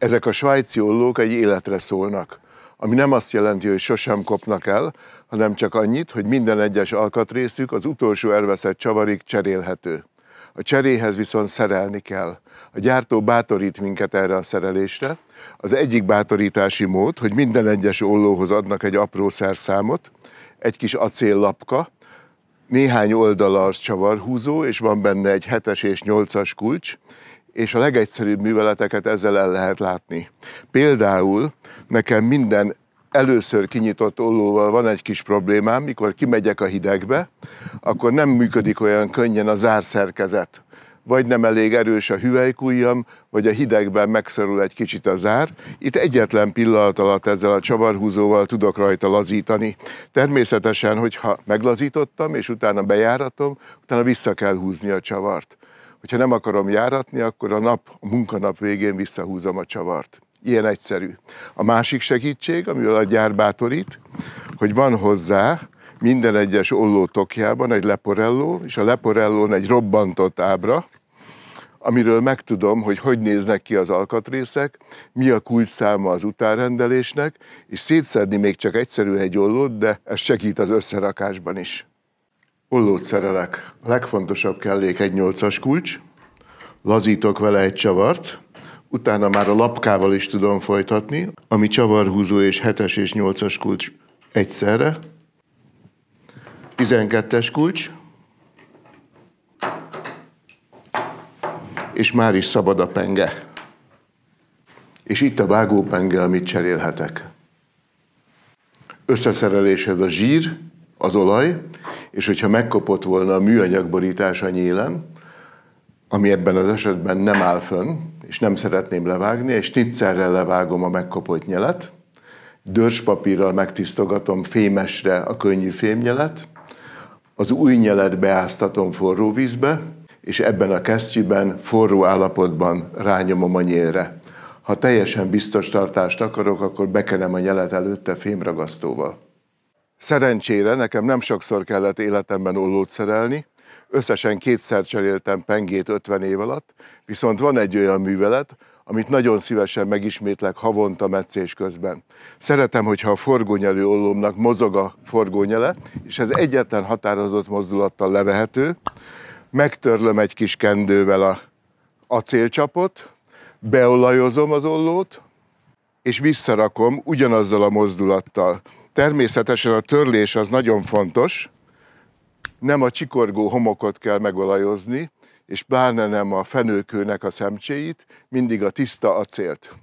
Ezek a svájci ollók egy életre szólnak, ami nem azt jelenti, hogy sosem kopnak el, hanem csak annyit, hogy minden egyes alkatrészük az utolsó elveszett csavarig cserélhető. A cseréhez viszont szerelni kell. A gyártó bátorít minket erre a szerelésre. Az egyik bátorítási mód, hogy minden egyes ollóhoz adnak egy apró szerszámot, egy kis acéllapka, néhány oldala az csavarhúzó, és van benne egy 7-es és 8-as kulcs, és a legegyszerűbb műveleteket ezzel el lehet látni. Például nekem minden először kinyitott ollóval van egy kis problémám, mikor kimegyek a hidegbe, akkor nem működik olyan könnyen a zárszerkezet. Vagy nem elég erős a hüvelykujjam, vagy a hidegben megszorul egy kicsit a zár. Itt egyetlen pillanat alatt ezzel a csavarhúzóval tudok rajta lazítani. Természetesen, hogyha meglazítottam, és utána bejáratom, utána vissza kell húzni a csavart. Hogyha nem akarom járatni, akkor a munkanap végén visszahúzom a csavart. Ilyen egyszerű. A másik segítség, amivel a gyár bátorít, hogy van hozzá minden egyes olló tokjában egy leporelló, és a leporellón egy robbantott ábra, amiről megtudom, hogy néznek ki az alkatrészek, mi a kulcsszáma az utánrendelésnek, és szétszedni még csak egyszerű egy ollót, de ez segít az összerakásban is. Ollót szerelek. A legfontosabb kellék egy 8-as kulcs, lazítok vele egy csavart, utána már a lapkával is tudom folytatni, ami csavarhúzó és 7-es és 8-as kulcs egyszerre, 12-es kulcs, és már is szabad a penge. És itt a vágópenge, amit cserélhetek. Összeszereléshez a zsír, az olaj, és hogyha megkopott volna a műanyagborítás a nyélen, ami ebben az esetben nem áll fönn, és nem szeretném levágni, és snitzerrel levágom a megkopott nyelet, dörspapírral megtisztogatom fémesre a könnyű fémnyelet, az új nyelet beáztatom forró vízbe, és ebben a kesztyűben forró állapotban rányomom a nyélre. Ha teljesen biztos tartást akarok, akkor bekenem a nyelet előtte fémragasztóval. Szerencsére nekem nem sokszor kellett életemben ollót szerelni, összesen 2-szer cseréltem pengét 50 év alatt, viszont van egy olyan művelet, amit nagyon szívesen megismétlek havonta metszés közben. Szeretem, hogyha a forgónyelű ollómnak mozog a forgónyele, és ez egyetlen határozott mozdulattal levehető. Megtörlöm egy kis kendővel az acélcsapot, beolajozom az ollót, és visszarakom ugyanazzal a mozdulattal. Természetesen a törlés az nagyon fontos, nem a csikorgó homokot kell megolajozni, és pláne nem a fenőkőnek a szemcséit, mindig a tiszta acélt.